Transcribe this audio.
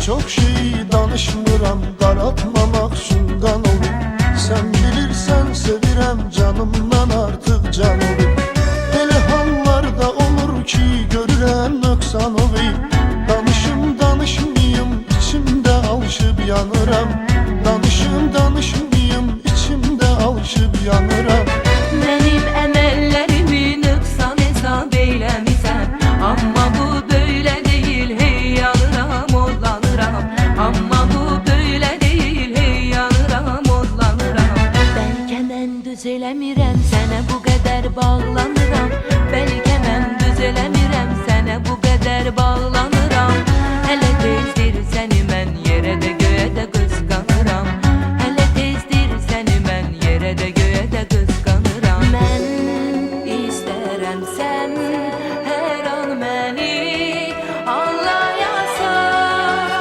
Çok şeyi danışmıram, qaratmamaq şundan olur. Sen bilirsən sevirəm, canımdan artıq can olur. Elə hallarda olur ki, görürəm nöqsan olur. Danışım danışmayım, içimdə alışıb yanıram. Danışım danışmayım, içimdə alışıb yanıram. Benim emellerimi nöqsan hesab eyləmisən, amma bu böyle değil, hey yanıram, odlanıram. Amma bu böyle değil, hey yanıram, odlanıram. Bəlkə mən düz eləmirəm, sənə bu qədər bağlanıram. Bəlkə mən düz eləmirəm, sənə bu qədər bağlanıram. Hələ tezdir səni mən yerə də göyə də